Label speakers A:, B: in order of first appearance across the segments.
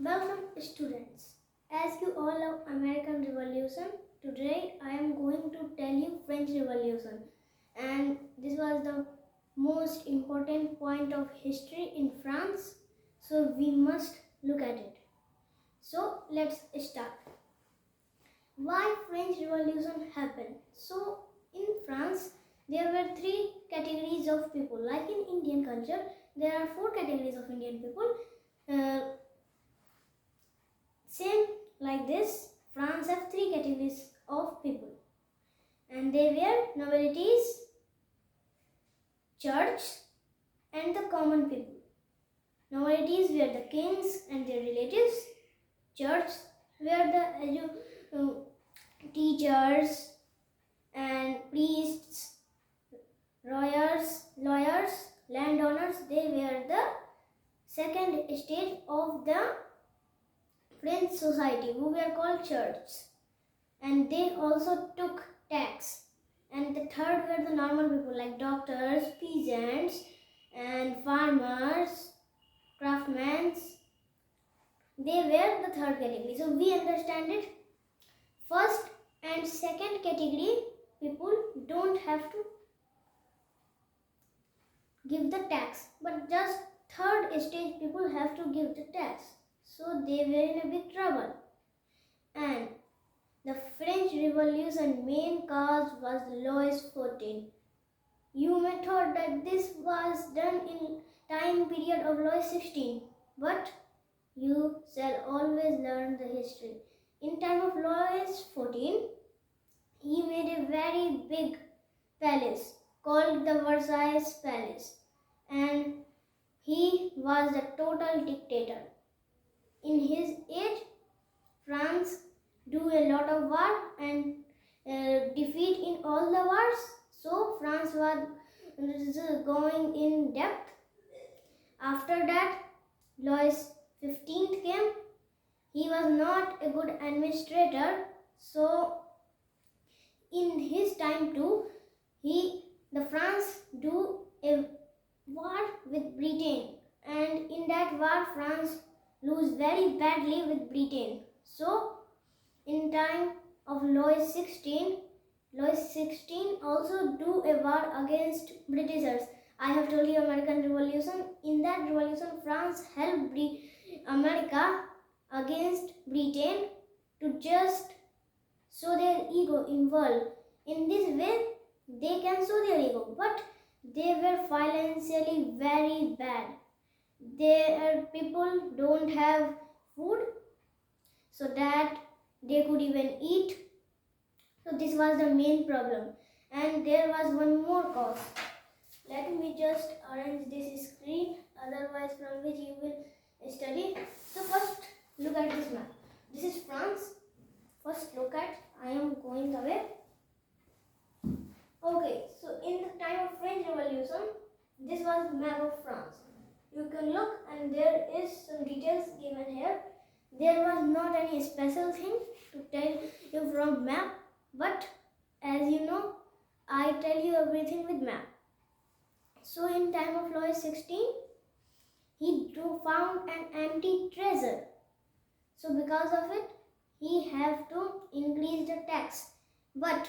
A: Welcome students. As you all love American Revolution, today I am going to tell you French Revolution, and this was the most important point of history in France, so we must look at it. So let's start. Why French Revolution happened? So in France there were three categories of people. Like in Indian culture there are four categories of Indian people. Same like this, France have three categories of people, and they were nobilities, church, and the common people. Nobilities were the kings and their relatives. Church were the teachers and priests, lawyers, landowners. They were the second stage of the French society, who were called church, and they also took tax. And the third were the normal people like doctors, peasants, and farmers, craftsmen. They were the third category. So we understand it. First and second category people don't have to give the tax, but just third stage people have to give the tax. So they were in a big trouble. And the French Revolution main cause was Louis XIV. You may thought that this was done in time period of Louis XVI, but you shall always learn the history. In time of Louis XIV, he made a very big palace called the Versailles Palace, and he was a total dictator. In his age, France do a lot of war and defeat in all the wars. So France was going in depth. After that, Louis XV came. He was not a good administrator. So in his time too, the France do a war with Britain, and in that war France lose very badly with Britain. So in time of Louis XVI also do a war against Britishers. I have told you American Revolution. In that revolution, France helped America against Britain to just show their ego in world. In this way, they can show their ego, but they were financially very bad. Their people don't have food so that they could even eat. So this was the main problem. And there was one more cause. Let me just arrange this screen, otherwise from which you will study. So first look at this map. This is France. First look at, I am going away. Okay, so in the time of French Revolution, this was the map of France. You can look, and there is some details given here. There was not any special thing to tell you from map, but as you know, I tell you everything with map. So in time of Louis XVI, he found an empty treasure. So because of it, he have to increase the tax. But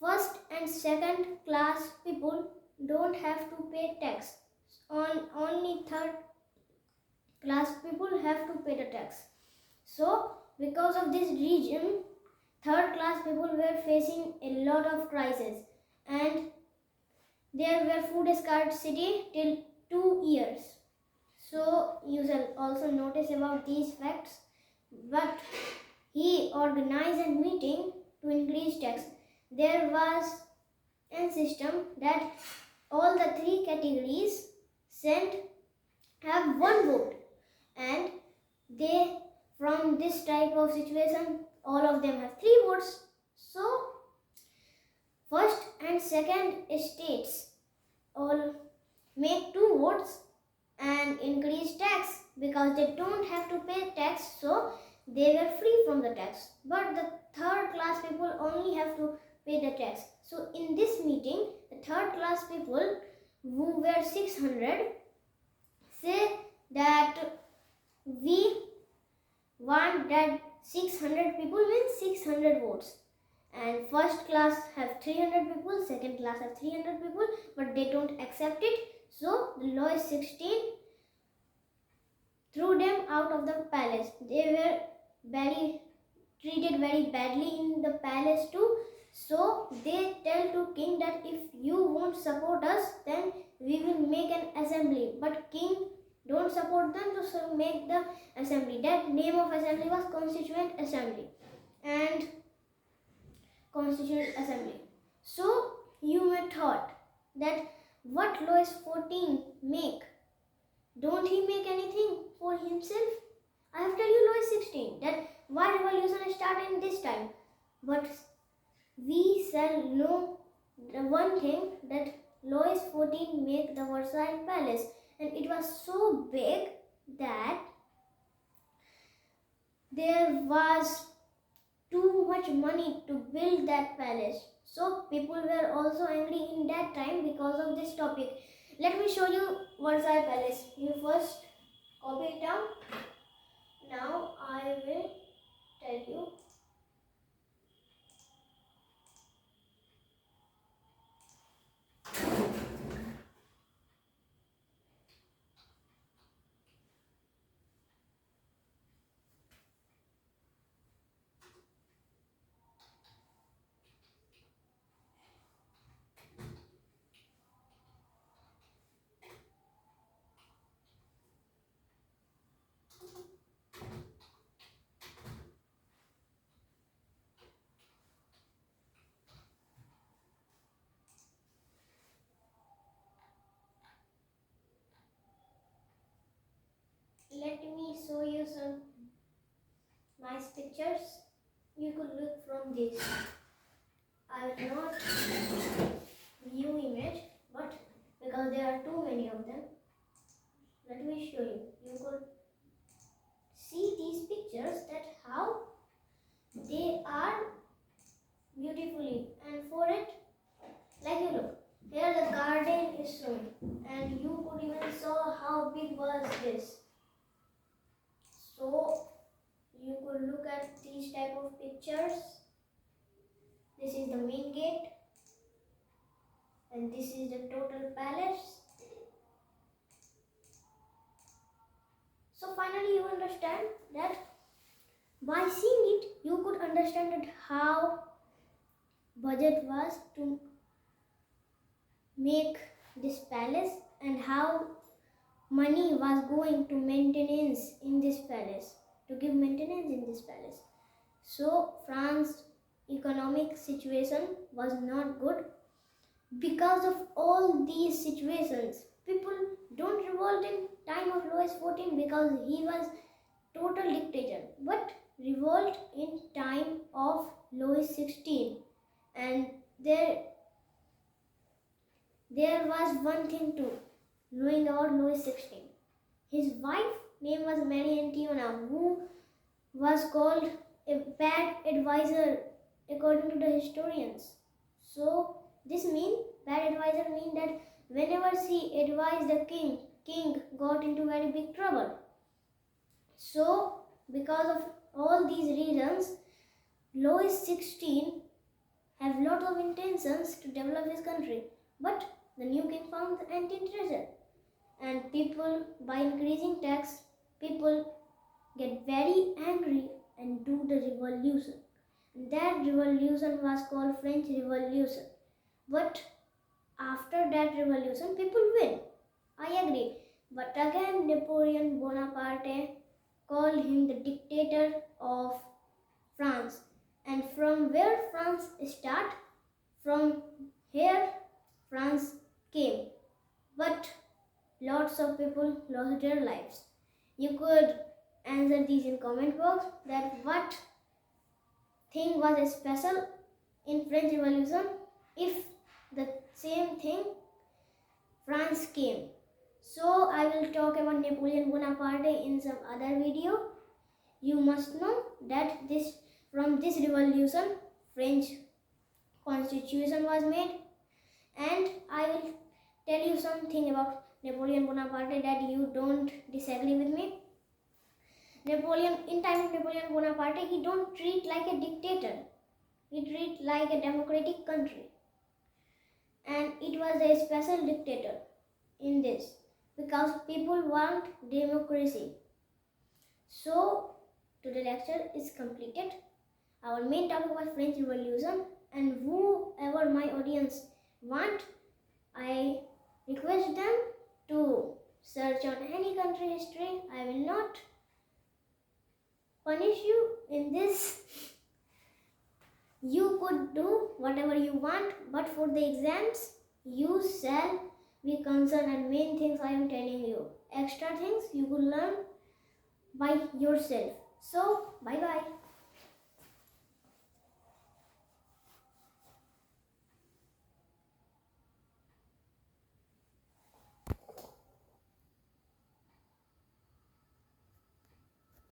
A: first and second class people don't have to pay tax. Only third class people have to pay the tax. So because of this reason, third class people were facing a lot of crisis, and there were food scarcity till 2 years. So you shall also notice about these facts. But he organized a meeting to increase tax. There was a system that all the three categories have one vote, and they, from this type of situation, all of them have 3 votes. So first and second states all make 2 votes and increase tax, because they don't have to pay tax, so they were free from the tax. But the third class people only have to pay the tax. So in this meeting, the third class people, who were 600, say that we want that 600 people means 600 votes, and first class have 300 people, second class have 300 people, but they don't accept it. So Louis XVI threw them out of the palace. They were very treated very badly in the palace too. So they tell to king that if you won't support us, then we will make an assembly. But king don't support them, so make the assembly. That name of assembly was Constituent Assembly. And Constituent Assembly. So you may thought that what Louis XIV make? Don't he make anything for himself? I have tell you Louis XVI that why revolution started in this time. But we shall know the one thing that Louis XIV make the Versailles Palace, and it was so big that there was too much money to build that palace. So people were also angry in that time because of this topic. Let me show you Versailles Palace. You first copy it down. Now I will tell you. Let me show you some nice pictures. You could look from this. I will not view image, but because there are too many of them, let me show you. You could see these pictures that how they are beautifully, and for it, like you look, here the garden is shown, and you could even saw how big was this. So you could look at these type of pictures. This is the main gate, and this is the total palace. So finally you understand that by seeing it, you could understand that how budget was to make this palace and how money was going to maintenance in this palace, to give maintenance in this palace. So France economic situation was not good. Because of all these situations, people don't revolt in time of Louis XIV because he was total dictator, but revolt in time of Louis XVI. And there was one thing too, knowing about Louis XVI. His wife name was Marie Antoinette, who was called a bad advisor according to the historians. So this bad advisor mean that whenever she advised the king got into very big trouble. So because of all these reasons, Louis XVI have lot of intentions to develop his country, but the new king found the anti-treasure, and people, by increasing tax, people get very angry and do the revolution. That revolution was called French Revolution. But after that revolution, people win. I agree. But again, Napoleon Bonaparte called him the dictator of France. And from where France start, from here France came. But lots of people lost their lives. You could answer these in comment box that what thing was special in French Revolution if the same thing France came. So I will talk about Napoleon Bonaparte in some other video. You must know that from this revolution French constitution was made, and I will tell you something about Napoleon Bonaparte that you don't disagree with me. Napoleon, in time of Napoleon Bonaparte, he don't treat like a dictator. He treat like a democratic country. And it was a special dictator in this because people want democracy. So today lecture is completed. Our main topic was French Revolution, and whoever my audience want, I request them to search on any country history. I will not punish you in this. You could do whatever you want, but for the exams, you shall be concerned, and main things I am telling you. Extra things you could learn by yourself. So, bye bye.